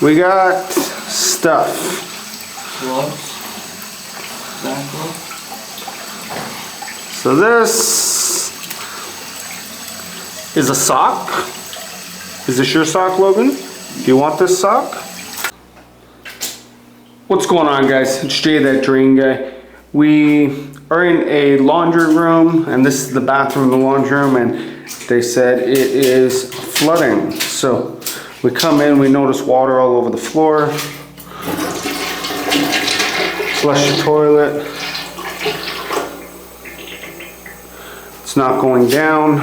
We got stuff. Gloves. Exactly. So this is a sock. Is this your sock, Logan? Do you want this sock? What's going on, guys? It's Jay, that drain guy. We are in a laundry room, and this is the bathroom in the laundry room, and they said it is flooding. So we come in, we notice water all over the floor. Flush the toilet. It's not going down.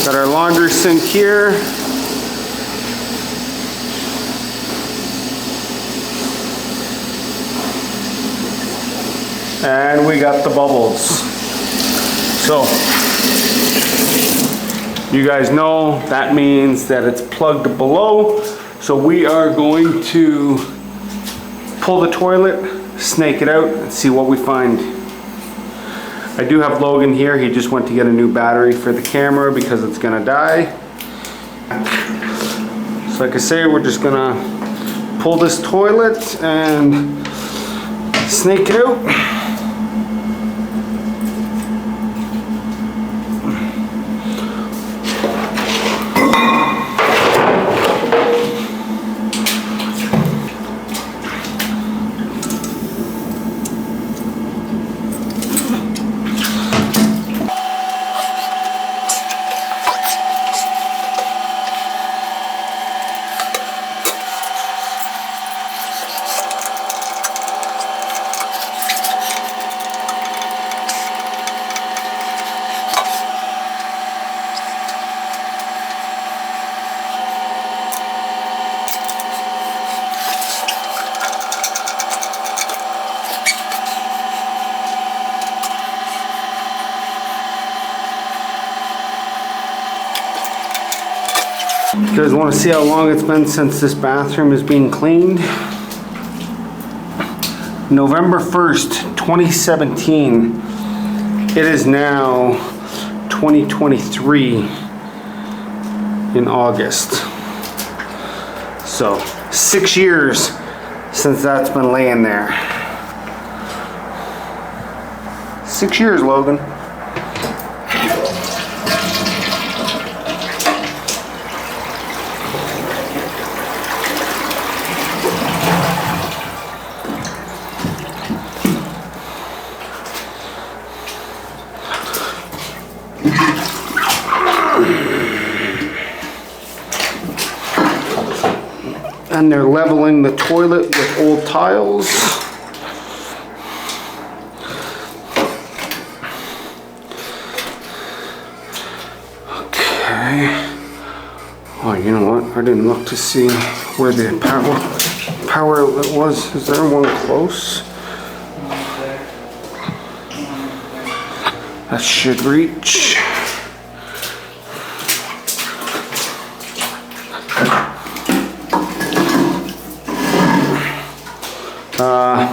Got our laundry sink here. And we got the bubbles. So, you guys know that means that it's plugged below. So we are going to pull the toilet, snake it out, and see what we find. I do have Logan here. He just went to get a new battery for the camera because it's gonna die. So like I say, we're just gonna pull this toilet and snake it out. You guys want to see how long it's been since this bathroom is being cleaned? November 1st, 2017. It is now 2023 in August. So 6 years since that's been laying there. 6 years, Logan. And they're leveling the toilet with old tiles. Okay. Oh, you know what? I didn't look to see where the power outlet was. Is there one close? That should reach.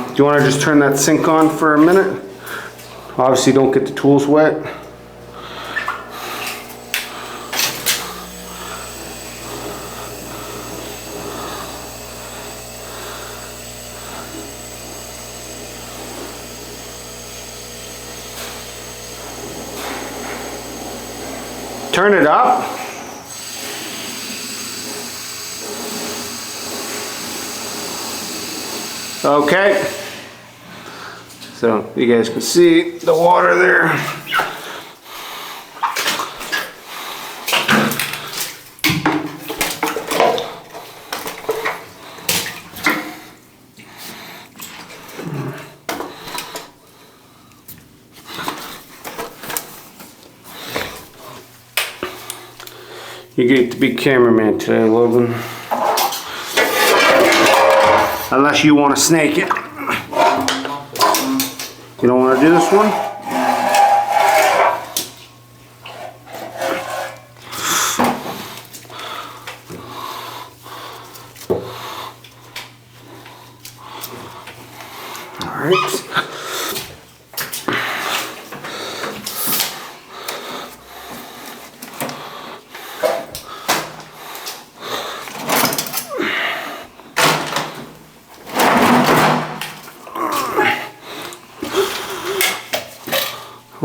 Do you want to just turn that sink on for a minute? Obviously don't get the tools wet. Turn it up. Okay, so you guys can see the water there. You get to be cameraman today, Logan. Unless you want to snake it. You don't want to do this one? All right.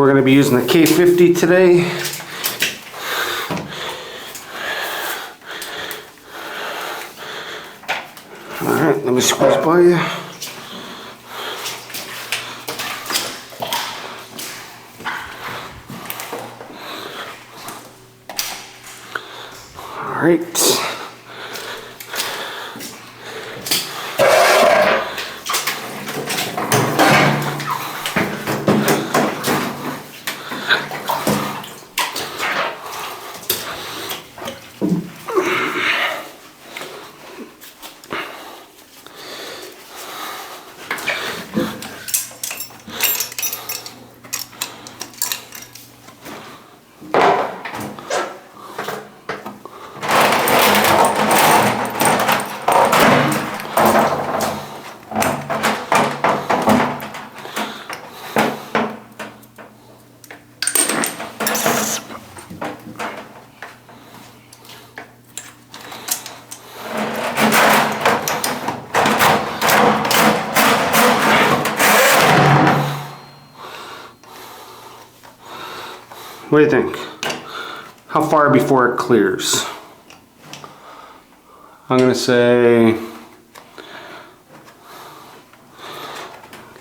We're going to be using the K50 today. Alright, let me squeeze by you. Alright. What do you think? How far before it clears? I'm gonna say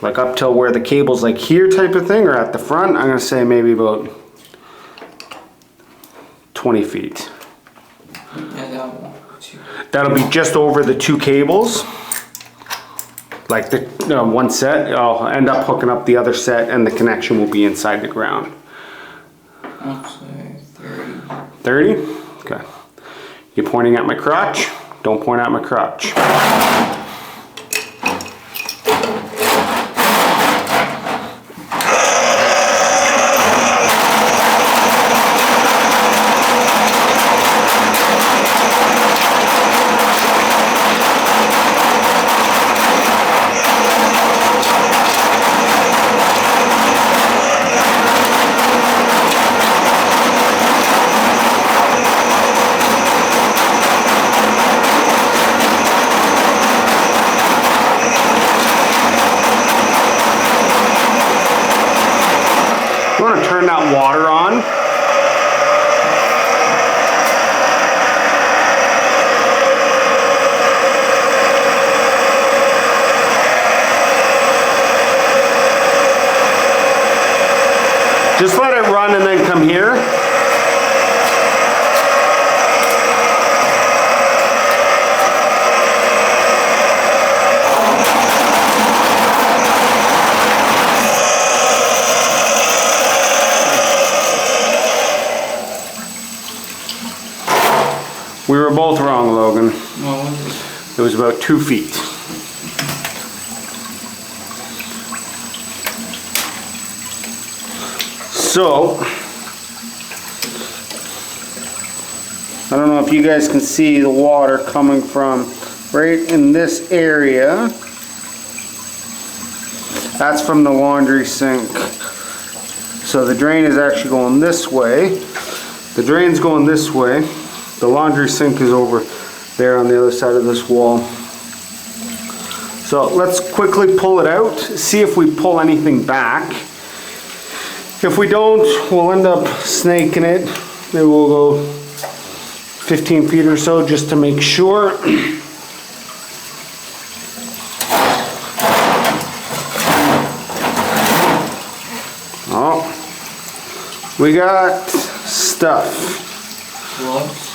like up till where the cable's like here type of thing, or at the front. I'm gonna say maybe about 20 feet. Yeah, That'll be just over the two cables. Like the one set, I'll end up hooking up the other set and the connection will be inside the ground. I'll say 30. 30? Okay. You're pointing at my crotch? Don't point at my crotch. You want to turn that water on. Just let it run and then come here. We were both wrong, Logan. What was It was about 2 feet. So, I don't know if you guys can see the water coming from right in this area. That's from the laundry sink. So the drain is actually going this way. The drain's going this way. The laundry sink is over there on the other side of this wall. So let's quickly pull it out, see if we pull anything back. If we don't, we'll end up snaking it. Maybe we'll go 15 feet or so just to make sure. Oh, we got stuff. gloves?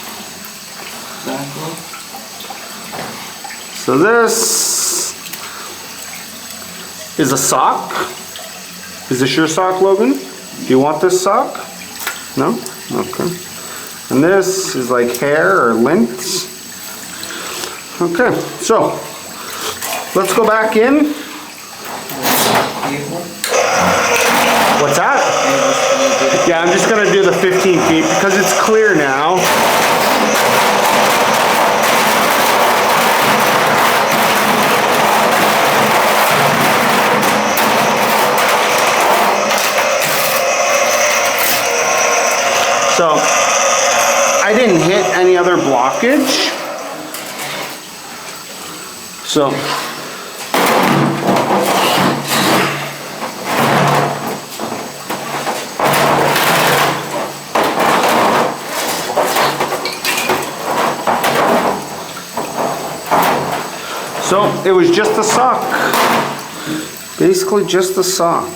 Exactly. So this is a sock. Is this your sock, Logan? Do you want this sock? No? Okay. And this is like hair or lint. Okay, so let's go back in. What's that? Yeah, I'm just gonna do the 15 feet because it's clear now. So, I didn't hit any other blockage. So, So it was just a sock. Basically just a sock.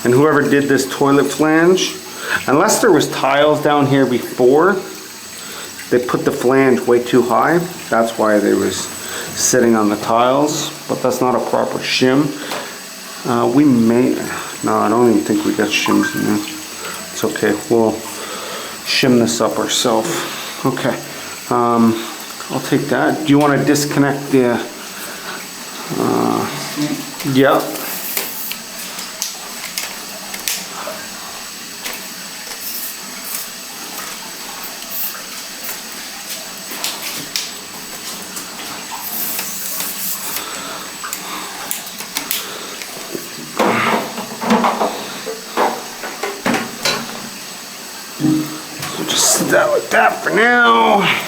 And whoever did this toilet flange, unless there was tiles down here before, they put the flange way too high. That's why they was sitting on the tiles, but that's not a proper shim. We may, no, I don't even think we got shims in there. It's okay, we'll shim this up ourselves. Okay, I'll take that. Do you want to disconnect the, yeah. So just sit that like that for now.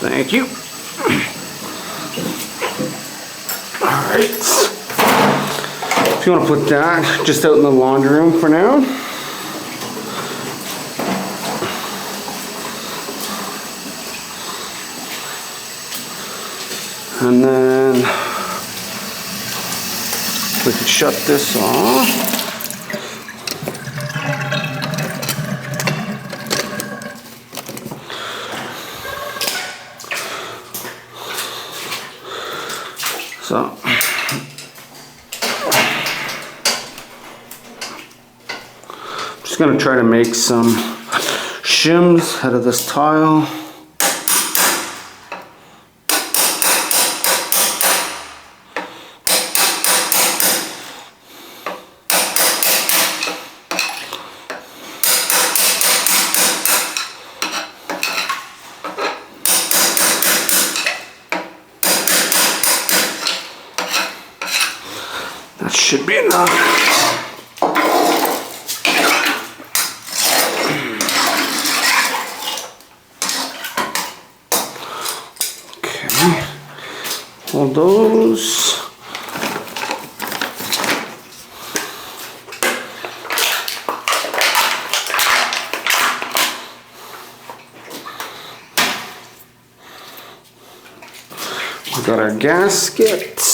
Thank you. All right. If you want to put that just out in the laundry room for now. And then we can shut this off. So I'm just going to try to make some shims out of this tile. That should be enough. Okay, hold those. We got our gaskets.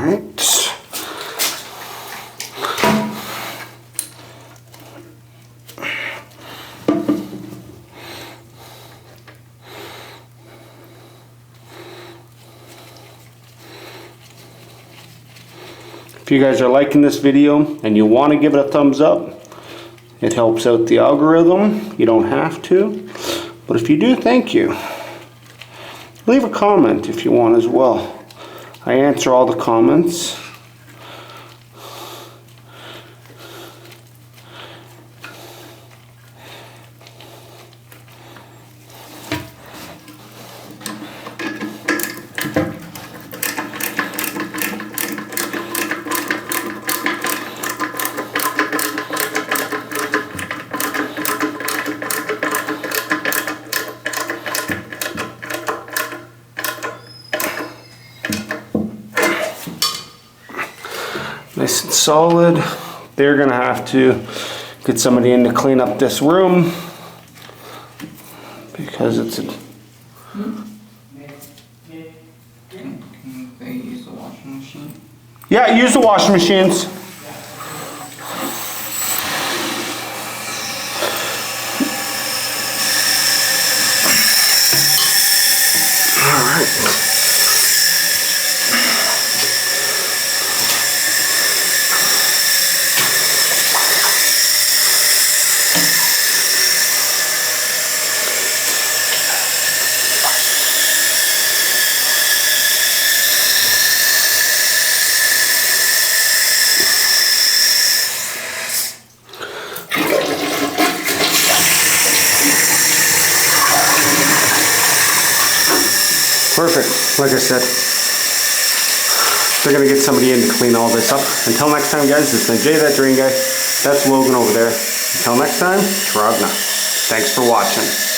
Alright. If you guys are liking this video and you want to give it a thumbs up, it helps out the algorithm. You don't have to, but if you do, thank you. Leave a comment if you want as well. I answer all the comments. Nice and solid. They're gonna have to get somebody in to clean up this room because it's a... Can they use the washing machine? Yeah, use the washing machines. All right. Perfect, like I said. They're gonna get somebody in to clean all this up. Until next time, guys, it's been Jay, that Drain Guy. That's Logan over there. Until next time, Trogna. Thanks for watching.